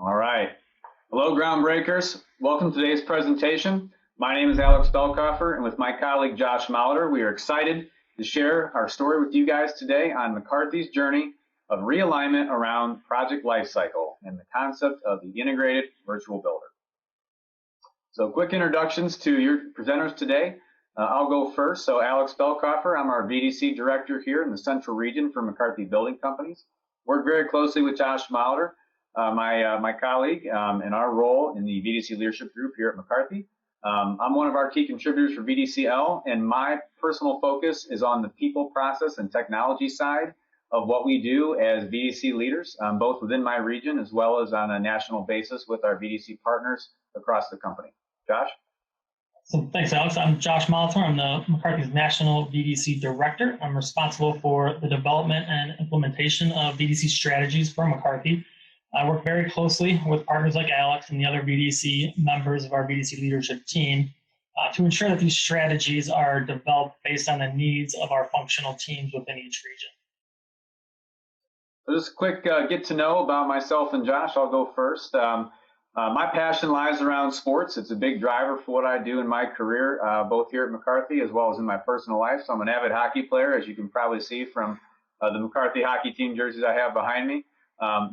All right. Hello, groundbreakers. Welcome to today's presentation. My name is Alex Belkoffer, and with my colleague Josh Molitor, we are excited to share our story with you guys today on McCarthy's journey of realignment around project lifecycle and the concept of the integrated virtual builder. So quick introductions to your presenters today. I'll go first. So Alex Belkoffer, I'm our VDC director here in the central region for McCarthy Building Companies. Work very closely with Josh Molitor, my colleague, in our role in the VDC leadership group here at McCarthy. I'm one of our key contributors for VDCL, and my personal focus is on the people, process, and technology side of what we do as VDC leaders, both within my region as well as on a national basis with our VDC partners across the company. Josh? So thanks, Alex. I'm Josh Molitor. I'm the McCarthy's National VDC Director. I'm responsible for the development and implementation of VDC strategies for McCarthy. I work very closely with partners like Alex and the other VDC members of our VDC leadership team to ensure that these strategies are developed based on the needs of our functional teams within each region. So just a quick get to know about myself and Josh. I'll go first. My passion lies around sports. It's a big driver for what I do in my career, both here at McCarthy as well as in my personal life. So I'm an avid hockey player, as you can probably see from the McCarthy hockey team jerseys I have behind me.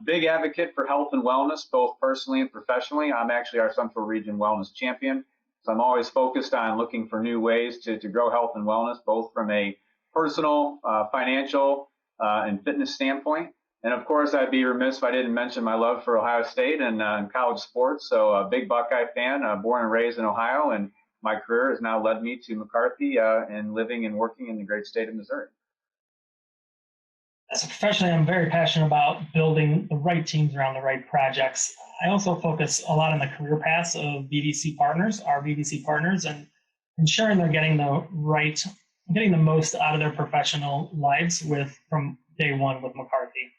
Big advocate for health and wellness, both personally and professionally. I'm actually our Central Region Wellness Champion. So I'm always focused on looking for new ways to grow health and wellness, both from a personal, financial, and fitness standpoint. And of course, I'd be remiss if I didn't mention my love for Ohio State and college sports. So a big Buckeye fan, born and raised in Ohio, and my career has now led me to McCarthy and living and working in the great state of Missouri. As a professional, I'm very passionate about building the right teams around the right projects. I also focus a lot on the career paths of VDC partners, our VDC partners, and ensuring they're getting the most out of their professional lives from day one with McCarthy.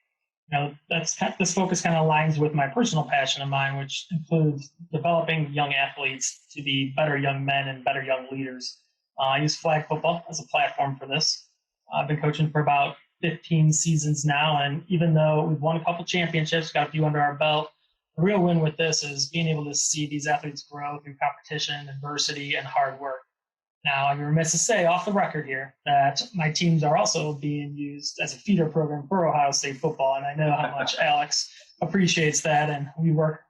This focus kind of aligns with my personal passion of mine, which includes developing young athletes to be better young men and better young leaders. I use flag football as a platform for this. I've been coaching for about 15 seasons now, and even though we've won a couple championships, got a few under our belt, the real win with this is being able to see these athletes grow through competition, adversity, and hard work. Now, I'm remiss to say off the record here that my teams are also being used as a feeder program for Ohio State football, and I know how much Alex appreciates that, and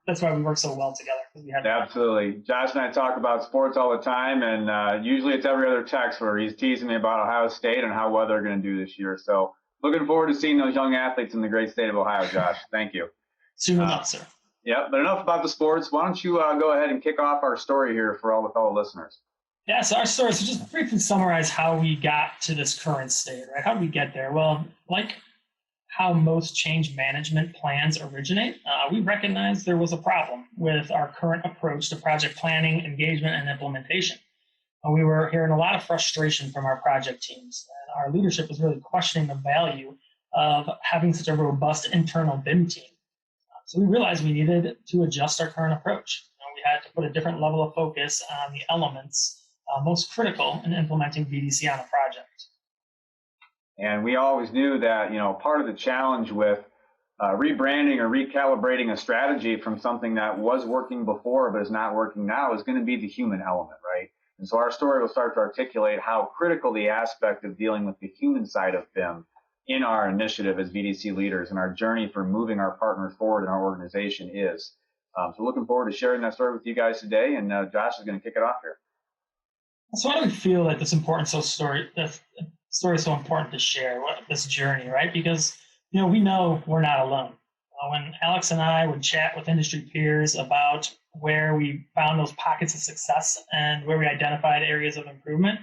that's why we work so well together. Absolutely. Josh and I talk about sports all the time, and usually it's every other text where he's teasing me about Ohio State and how well they're going to do this year. So looking forward to seeing those young athletes in the great state of Ohio, Josh. Thank you. Soon enough, sir. Yeah, but enough about the sports. Why don't you go ahead and kick off our story here for all the fellow listeners? Yeah, so our story, so just briefly summarize how we got to this current state, right? How did we get there? Well, like how most change management plans originate, we recognized there was a problem with our current approach to project planning, engagement, and implementation. We were hearing a lot of frustration from our project teams, and our leadership was really questioning the value of having such a robust internal BIM team. So we realized we needed to adjust our current approach. We had to put a different level of focus on the elements most critical in implementing VDC on a project. And we always knew that, part of the challenge with rebranding or recalibrating a strategy from something that was working before but is not working now is going to be the human element, right? And so our story will start to articulate how critical the aspect of dealing with the human side of BIM in our initiative as VDC leaders and our journey for moving our partners forward in our organization is. So looking forward to sharing that story with you guys today, and Josh is going to kick it off here. So why do we feel that this story is so important to share, this journey, right? Because, we know we're not alone. When Alex and I would chat with industry peers about where we found those pockets of success and where we identified areas of improvement,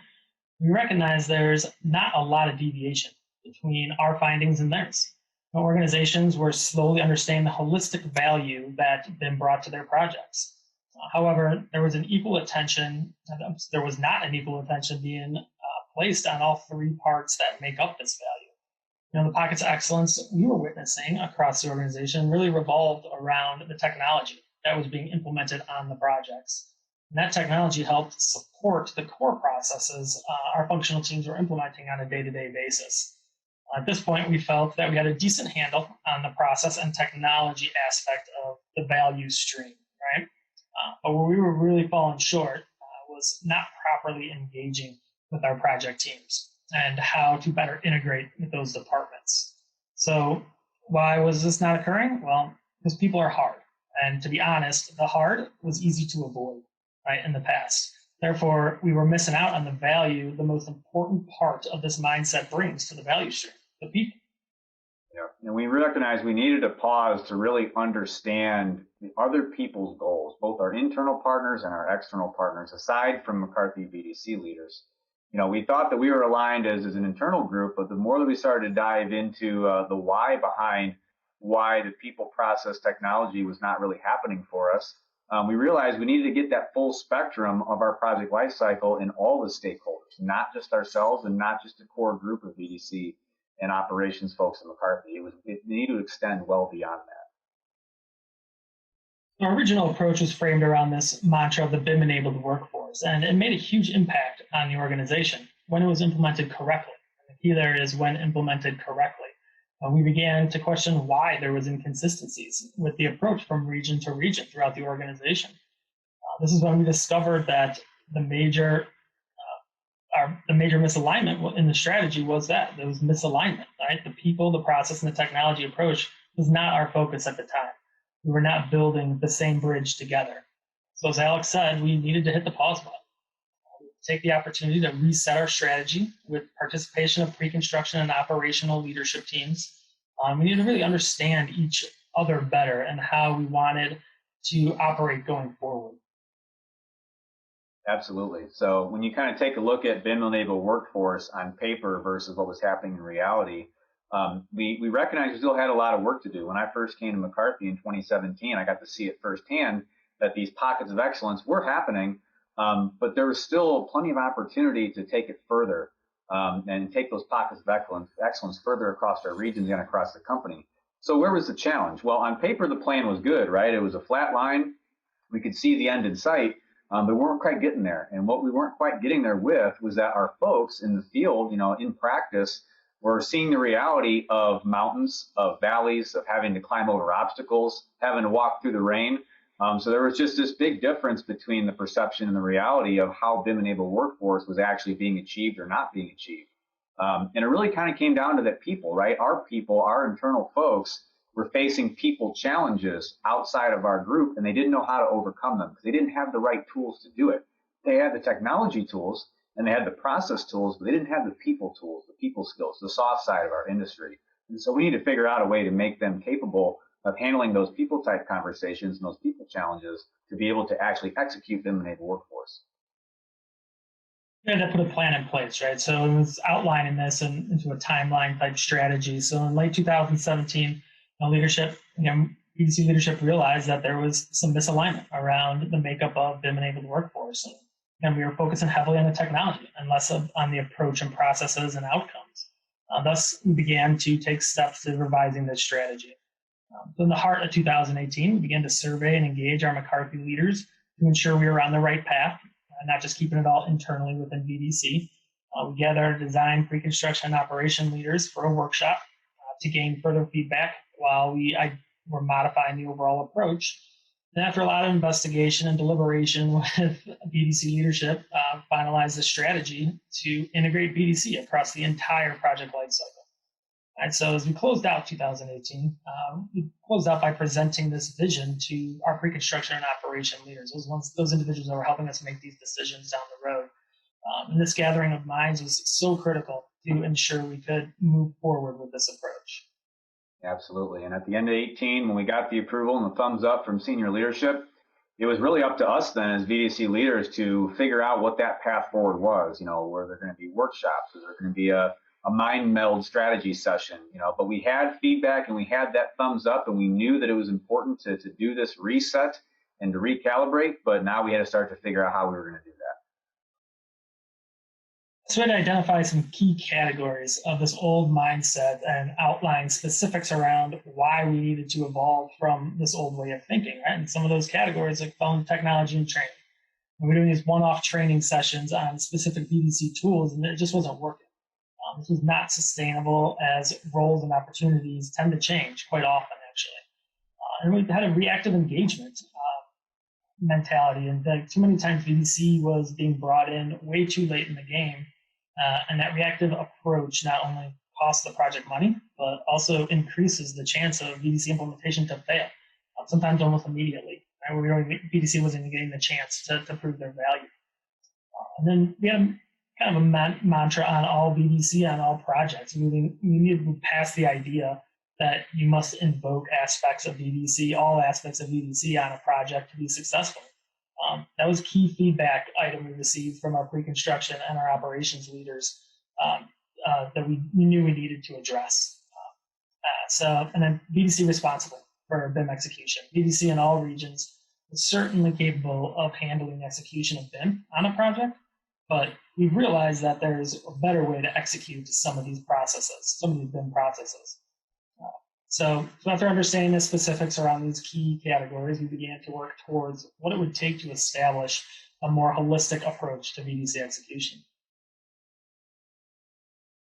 we recognize there's not a lot of deviation between our findings and theirs. Organizations were slowly understanding the holistic value that BIM brought to their projects. However, there was not an equal attention being placed on all three parts that make up this value. The pockets of excellence we were witnessing across the organization really revolved around the technology that was being implemented on the projects. And that technology helped support the core processes our functional teams were implementing on a day-to-day basis. At this point, we felt that we had a decent handle on the process and technology aspect of the value stream, right? But where we were really falling short was not properly engaging with our project teams and how to better integrate with those departments. So why was this not occurring? Well, because people are hard. And to be honest, the hard was easy to avoid, right, in the past. Therefore, we were missing out on the value, the most important part of this mindset brings to the value stream, the people. Yeah. And we recognized we needed to pause to really understand the other people's goals, both our internal partners and our external partners, aside from McCarthy VDC leaders. We thought that we were aligned as an internal group, but the more that we started to dive into the why behind why the people process technology was not really happening for us, we realized we needed to get that full spectrum of our project lifecycle in all the stakeholders, not just ourselves and not just a core group of VDC and operations folks at McCarthy. It needed to extend well beyond that. Our original approach was framed around this mantra of the BIM-enabled workforce, and it made a huge impact on the organization when it was implemented correctly. And the key there is when implemented correctly. We began to question why there was inconsistencies with the approach from region to region throughout the organization. This is when we discovered that the major misalignment in the strategy was that there was misalignment, right? The people, the process, and the technology approach was not our focus at the time. We were not building the same bridge together. So as Alex said, we needed to hit the pause button. Take the opportunity to reset our strategy with participation of pre-construction and operational leadership teams. We need to really understand each other better and how we wanted to operate going forward. Absolutely. So when you kind of take a look at BIM-enabled workforce on paper versus what was happening in reality, we recognized we still had a lot of work to do. When I first came to McCarthy in 2017, I got to see it firsthand that these pockets of excellence were happening, but there was still plenty of opportunity to take it further and take those pockets of excellence further across our regions and across the company. So where was the challenge? Well, on paper, the plan was good, right? It was a flat line. We could see the end in sight, but we weren't quite getting there. And what we weren't quite getting there with was that our folks in the field, in practice, were seeing the reality of mountains, of valleys, of having to climb over obstacles, having to walk through the rain. So there was just this big difference between the perception and the reality of how BIM-enabled workforce was actually being achieved or not being achieved. And it really kind of came down to that people, right? Our people, our internal folks, were facing people challenges outside of our group, and they didn't know how to overcome them because they didn't have the right tools to do it. They had the technology tools and they had the process tools, but they didn't have the people tools, the people skills, the soft side of our industry. And so we need to figure out a way to make them capable of handling those people type conversations and those people challenges to be able to actually execute BIM-enabled workforce. We had to put a plan in place, right? So it was outlining this into a timeline type strategy. So in late 2017, BDC leadership realized that there was some misalignment around the makeup of BIM-enabled workforce. And we were focusing heavily on the technology and less on the approach and processes and outcomes. Thus, we began to take steps to revising this strategy. So in the heart of 2018, we began to survey and engage our McCarthy leaders to ensure we were on the right path, not just keeping it all internally within VDC. We gathered design, pre-construction, and operation leaders for a workshop to gain further feedback while we were modifying the overall approach. And after a lot of investigation and deliberation with VDC leadership, finalized the strategy to integrate VDC across the entire project lifecycle. And so as we closed out 2018, we closed out by presenting this vision to our pre-construction and operation leaders, those individuals that were helping us make these decisions down the road. And this gathering of minds was so critical to ensure we could move forward with this approach. Absolutely. And at the end of 18, when we got the approval and the thumbs up from senior leadership, it was really up to us then as VDC leaders to figure out what that path forward was. Were there going to be workshops? Was there going to be a mind meld strategy session? But we had feedback and we had that thumbs up, and we knew that it was important to do this reset and to recalibrate. But now we had to start to figure out how we were going to do that. So we had to identify some key categories of this old mindset and outline specifics around why we needed to evolve from this old way of thinking, right? And some of those categories like phone technology and training. And we're doing these one-off training sessions on specific VDC tools, and it just wasn't working. This was not sustainable as roles and opportunities tend to change quite often, actually. And we had a reactive engagement mentality, and too many times VDC was being brought in way too late in the game, and that reactive approach not only costs the project money, but also increases the chance of VDC implementation to fail, sometimes almost immediately. Right? VDC wasn't even getting the chance to prove their value. And then we had kind of a mantra on all VDC, on all projects. We need to move past the idea that you must invoke aspects of VDC, all aspects of VDC on a project to be successful. That was key feedback item we received from our pre-construction and our operations leaders that we knew we needed to address. And then VDC responsible for BIM execution. VDC in all regions is certainly capable of handling execution of BIM on a project, but we realized that there's a better way to execute some of these processes, some of these BIM processes. So after understanding the specifics around these key categories, we began to work towards what it would take to establish a more holistic approach to VDC execution.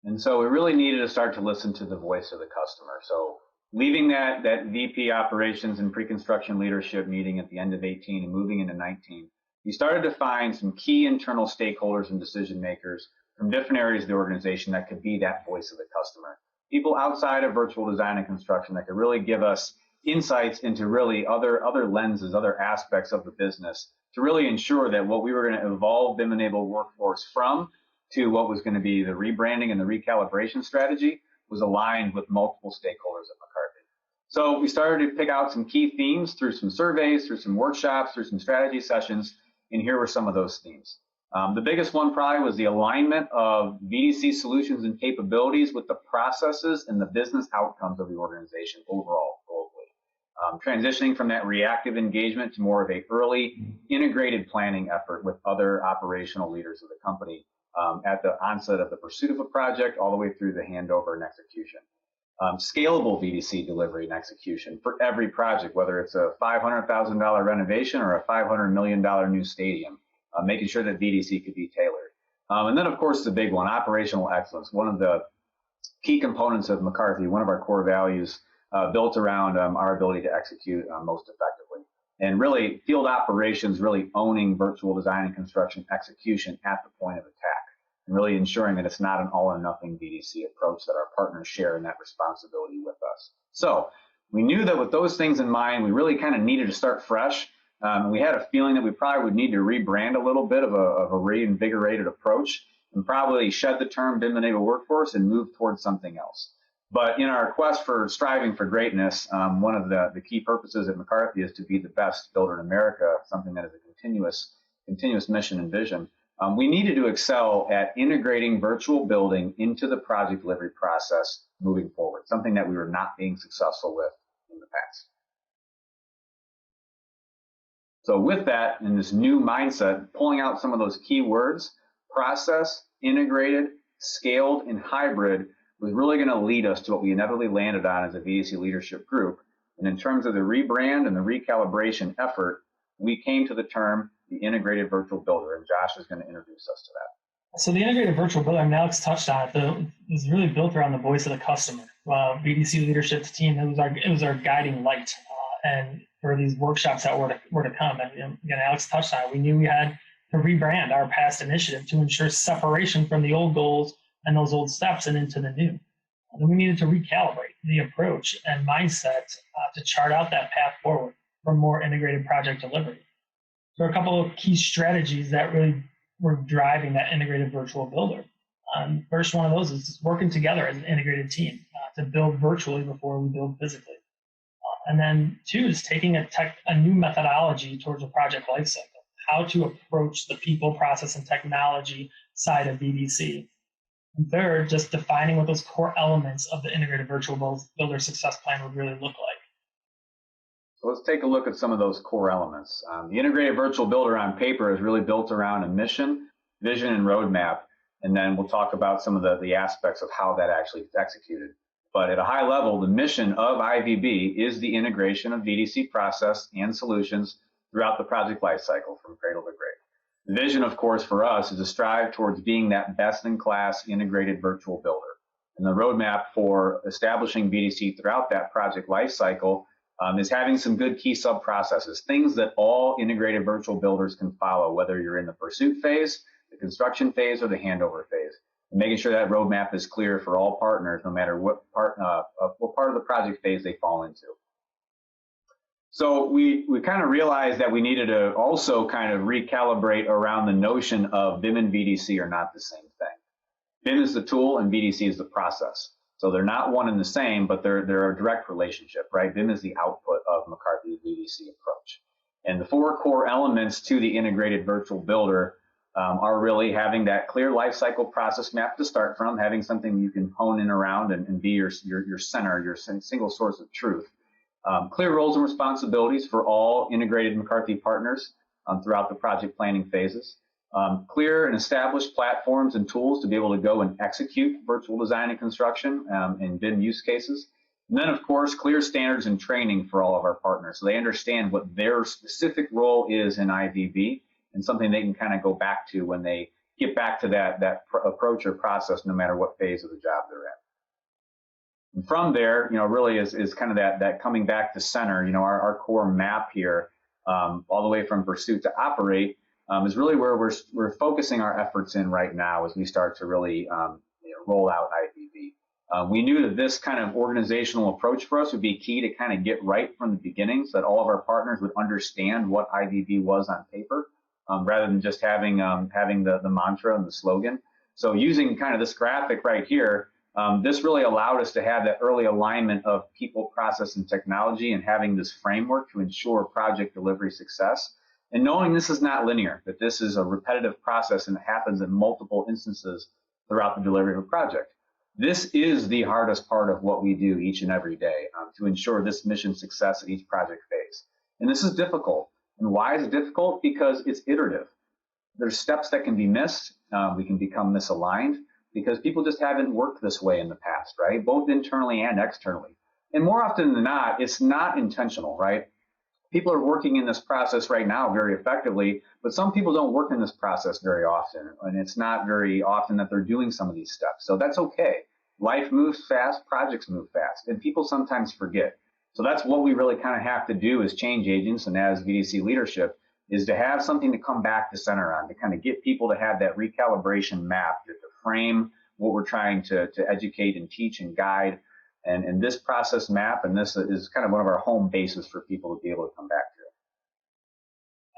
And so we really needed to start to listen to the voice of the customer. So leaving that VP operations and pre-construction leadership meeting at the end of 18 and moving into 19, we started to find some key internal stakeholders and decision makers from different areas of the organization that could be that voice of the customer. People outside of virtual design and construction that could really give us insights into really other lenses, other aspects of the business to really ensure that what we were going to evolve BIM-enabled workforce from to what was going to be the rebranding and the recalibration strategy was aligned with multiple stakeholders at McCarthy. So we started to pick out some key themes through some surveys, through some workshops, through some strategy sessions, and here were some of those themes. The biggest one probably was the alignment of VDC solutions and capabilities with the processes and the business outcomes of the organization overall, globally. Transitioning from that reactive engagement to more of a early integrated planning effort with other operational leaders of the company at the onset of the pursuit of a project all the way through the handover and execution. Scalable VDC delivery and execution for every project, whether it's a $500,000 renovation or a $500 million new stadium. Making sure that VDC could be tailored. And then, of course, the big one, operational excellence. One of the key components of McCarthy, one of our core values built around our ability to execute most effectively. And really, field operations really owning virtual design and construction execution at the point of attack. And really ensuring that it's not an all-or-nothing VDC approach, that our partners share in that responsibility with us. So we knew that with those things in mind, we really kind of needed to start fresh. We had a feeling that we probably would need to rebrand a little bit of a reinvigorated approach and probably shed the term BIM-enabled workforce and move towards something else. But in our quest for striving for greatness, one of the key purposes at McCarthy is to be the best builder in America, something that is a continuous mission and vision. We needed to excel at integrating virtual building into the project delivery process moving forward, something that we were not being successful with in the past. So with that, in this new mindset, pulling out some of those key words, process, integrated, scaled, and hybrid was really going to lead us to what we inevitably landed on as a VDC leadership group. And in terms of the rebrand and the recalibration effort, we came to the term the integrated virtual builder, and Josh is going to introduce us to that. So the integrated virtual builder, I mean, Alex touched on it, was really built around the voice of the customer. VDC leadership team, it was our guiding light. And for these workshops that were to come, and again, Alex touched on it, we knew we had to rebrand our past initiative to ensure separation from the old goals and those old steps and into the new. And then we needed to recalibrate the approach and mindset to chart out that path forward for more integrated project delivery. So a couple of key strategies that really were driving that integrated virtual builder. First one of those is working together as an integrated team to build virtually before we build physically. And then two is taking a new methodology towards a project lifecycle, how to approach the people, process, and technology side of VDC. And third, just defining what those core elements of the integrated virtual builder success plan would really look like. So let's take a look at some of those core elements. The integrated virtual builder on paper is really built around a mission, vision, and roadmap. And then we'll talk about some of the aspects of how that actually is executed. But at a high level, the mission of IVB is the integration of VDC process and solutions throughout the project lifecycle from cradle to grave. The vision, of course, for us is to strive towards being that best-in-class integrated virtual builder. And the roadmap for establishing VDC throughout that project lifecycle is having some good key sub-processes, things that all integrated virtual builders can follow, whether you're in the pursuit phase, the construction phase, or the handover phase. And making sure that roadmap is clear for all partners, no matter what part of the project phase they fall into. So we kind of realized that we needed to also kind of recalibrate around the notion of BIM and VDC are not the same thing. BIM is the tool and VDC is the process. So they're not one and the same, but they're a direct relationship, right? BIM is the output of McCarthy's VDC approach. And the four core elements to the integrated virtual builder are really having that clear lifecycle process map to start from, having something you can hone in around and be your center, your single source of truth. Clear roles and responsibilities for all integrated McCarthy partners throughout the project planning phases. Clear and established platforms and tools to be able to go and execute virtual design and construction in BIM use cases. And then, of course, clear standards and training for all of our partners so they understand what their specific role is in IVB and something they can kind of go back to when they get back to that approach or process, no matter what phase of the job they're in. And from there, really is kind of that coming back to center. Our core map here, all the way from pursuit to operate, is really where we're focusing our efforts in right now as we start to really roll out IVB. We knew that this kind of organizational approach for us would be key to kind of get right from the beginning, so that all of our partners would understand what IVB was on paper, rather than just having the mantra and the slogan. So using kind of this graphic right here. This really allowed us to have that early alignment of people, process, and technology, and having this framework to ensure project delivery success. And knowing this is not linear, that this is a repetitive process and it happens in multiple instances throughout the delivery of a project. This is the hardest part of what we do each and every day to ensure this mission success at each project phase. And this is difficult. And why is it difficult? Because it's iterative. There's steps that can be missed. We can become misaligned, because people just haven't worked this way in the past, right? Both internally and externally. And more often than not, it's not intentional, right? People are working in this process right now very effectively, but some people don't work in this process very often, and it's not very often that they're doing some of these steps. So that's okay. Life moves fast, projects move fast, and people sometimes forget. So that's what we really kind of have to do as change agents and as VDC leadership, is to have something to come back to center on, to kind of get people to have that recalibration map, to frame what we're trying to educate and teach and guide. And this process map, and this is kind of one of our home bases for people to be able to come back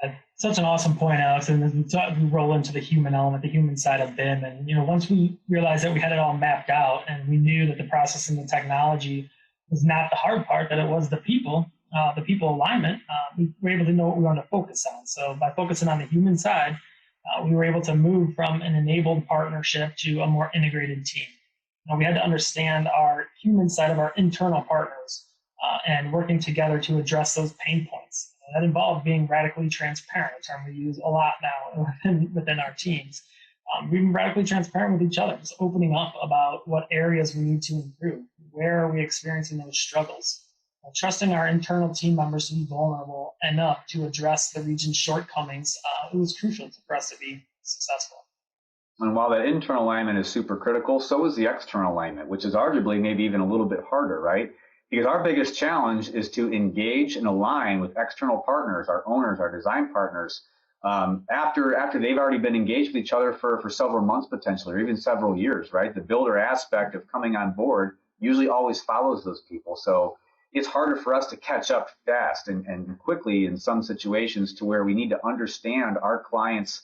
to. Such an awesome point, Alex. And as we roll into the human element, the human side of BIM, and once we realized that we had it all mapped out, and we knew that the process and the technology was not the hard part, that it was the people alignment, we were able to know what we wanted to focus on. So by focusing on the human side, we were able to move from an enabled partnership to a more integrated team. We had to understand our human side of our internal partners and working together to address those pain points. That involved being radically transparent, a term we use a lot now within our teams. Being radically transparent with each other, just opening up about what areas we need to improve, where are we experiencing those struggles. Trusting our internal team members to be vulnerable enough to address the region's shortcomings, it was crucial for us to be successful. And while that internal alignment is super critical, so is the external alignment, which is arguably maybe even a little bit harder, right? Because our biggest challenge is to engage and align with external partners, our owners, our design partners, after they've already been engaged with each other for several months potentially, or even several years, right? The builder aspect of coming on board usually always follows those people. So it's harder for us to catch up fast and quickly in some situations, to where we need to understand our clients'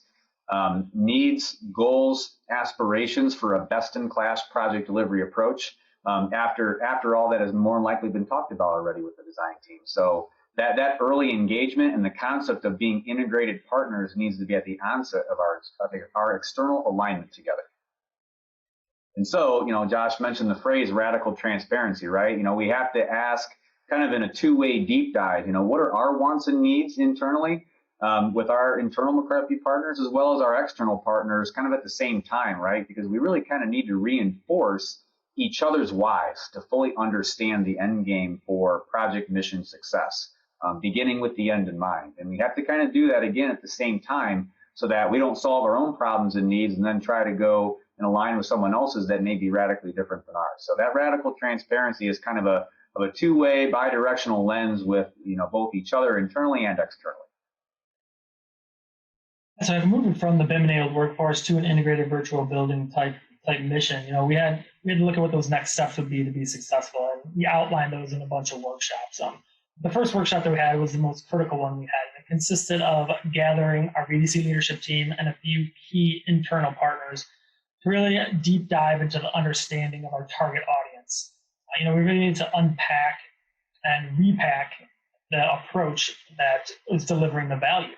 needs, goals, aspirations for a best-in-class project delivery approach after all that has more than likely been talked about already with the design team. So that early engagement and the concept of being integrated partners needs to be at the onset of our external alignment together. And so, Josh mentioned the phrase radical transparency, right? We have to ask kind of in a two-way deep dive, what are our wants and needs internally with our internal McCarthy partners, as well as our external partners, kind of at the same time, right? Because we really kind of need to reinforce each other's whys to fully understand the end game for project mission success, beginning with the end in mind. And we have to kind of do that again at the same time, so that we don't solve our own problems and needs and then try to go and align with someone else's that may be radically different than ours. So that radical transparency is kind of a two-way, bi-directional lens with both each other internally and externally. So moving from the BIM-enabled workforce to an integrated virtual building type mission, we had to look at what those next steps would be to be successful, and we outlined those in a bunch of workshops. The first workshop that we had was the most critical one we had. It consisted of gathering our VDC leadership team and a few key internal partners to really deep dive into the understanding of our target audience. We really need to unpack and repack the approach that is delivering the value.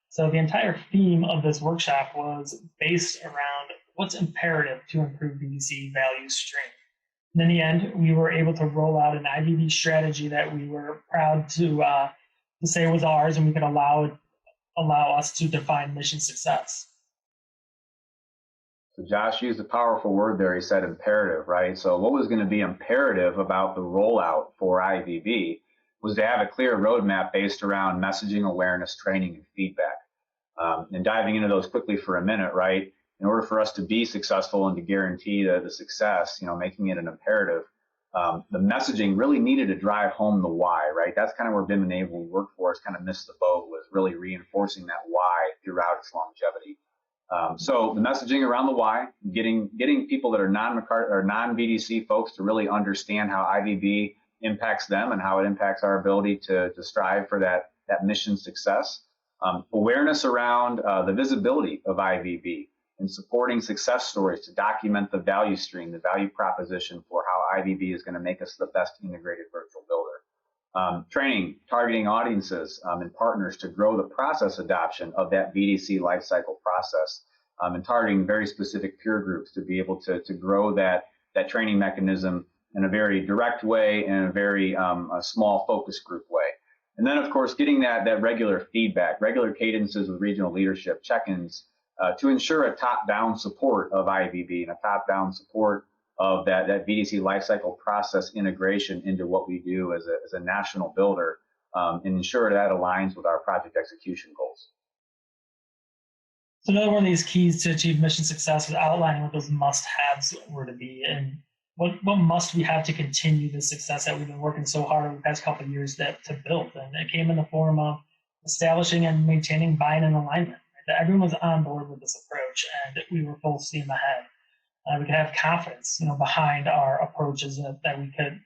So the entire theme of this workshop was based around what's imperative to improve VDC value stream. And in the end, we were able to roll out an IVB strategy that we were proud to say was ours, and we could allow us to define mission success. So Josh used a powerful word there. He said imperative, right? So what was going to be imperative about the rollout for IVB was to have a clear roadmap based around messaging, awareness, training, and feedback. And diving into those quickly for a minute, right? In order for us to be successful and to guarantee the success, making it an imperative, the messaging really needed to drive home the why, right? That's kind of where BIM-enabled Workforce kind of missed the boat, was really reinforcing that why throughout its longevity. So the messaging around the why, getting people that are non-VDC folks to really understand how IVB impacts them and how it impacts our ability to strive for that mission success. Awareness around the visibility of IVB and supporting success stories to document the value stream, the value proposition for how IVB is going to make us the best integrated virtual builder. Training, targeting audiences and partners to grow the process adoption of that VDC lifecycle process, and targeting very specific peer groups to be able to grow that training mechanism in a very direct way and a very a small focus group way. And then, of course, getting that regular feedback, regular cadences with regional leadership, check-ins, to ensure a top-down support of IVB and a top-down support of that VDC lifecycle process integration into what we do as a national builder, and ensure that aligns with our project execution goals. So another one of these keys to achieve mission success was outlining what those must-haves were to be, and what must we have to continue the success that we've been working so hard over the past couple of years to build. And it came in the form of establishing and maintaining buy-in and alignment. That everyone was on board with this approach, and we were full steam ahead. We could have confidence, behind our approaches that we could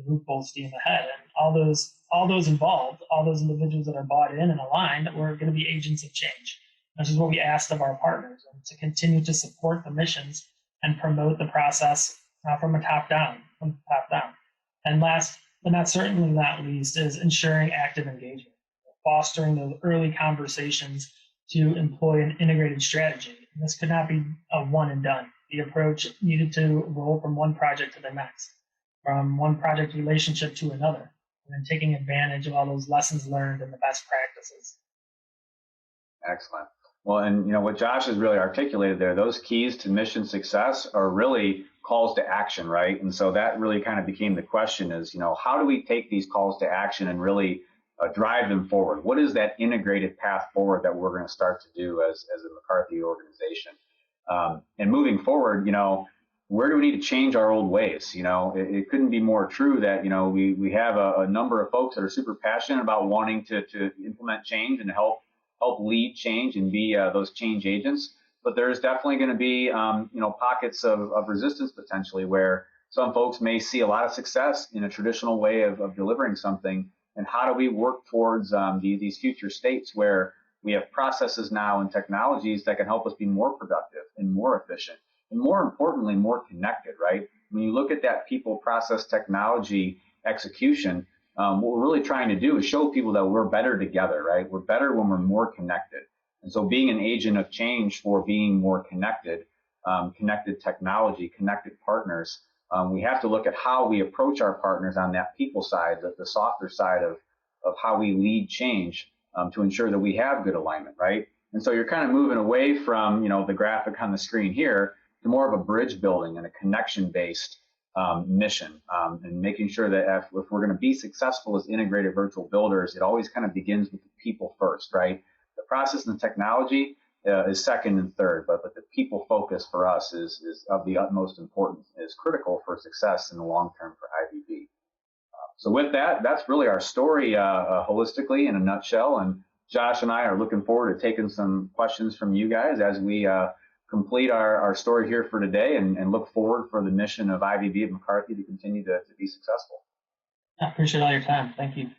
move full steam ahead. And all those involved, all those individuals that are bought in and aligned, were going to be agents of change. This is what we asked of our partners, and to continue to support the missions and promote the process from the top down. And last, but not certainly not least, is ensuring active engagement, fostering those early conversations to employ an integrated strategy. And this could not be a one and done. The approach needed to roll from one project to the next, from one project relationship to another, and then taking advantage of all those lessons learned and the best practices. Excellent. Well, and what Josh has really articulated there, those keys to mission success are really calls to action, right? And so that really kind of became the question is, how do we take these calls to action and really drive them forward? What is that integrated path forward that we're going to start to do as a McCarthy organization? And moving forward, where do we need to change our old ways? It couldn't be more true that, we have a number of folks that are super passionate about wanting to implement change and help lead change and be those change agents. But there's definitely going to be, pockets of resistance potentially where some folks may see a lot of success in a traditional way of delivering something. And how do we work towards these future states where we have processes now and technologies that can help us be more productive and more efficient and, more importantly, more connected, right? When you look at that people, process, technology execution, what we're really trying to do is show people that we're better together, right? We're better when we're more connected. And so being an agent of change for being more connected, connected technology, connected partners, we have to look at how we approach our partners on that people side, the softer side of how we lead change to ensure that we have good alignment, right? And so you're kind of moving away from, the graphic on the screen here to more of a bridge building and a connection-based mission, and making sure that if we're going to be successful as integrated virtual builders, it always kind of begins with the people first, right? The process and the technology, is second and third, but the people focus for us is of the utmost importance, is critical for success in the long term for IBB. So with that, that's really our story holistically in a nutshell. And Josh and I are looking forward to taking some questions from you guys as we complete our story here for today, and look forward for the mission of IBB at McCarthy to continue to be successful. I appreciate all your time. Thank you.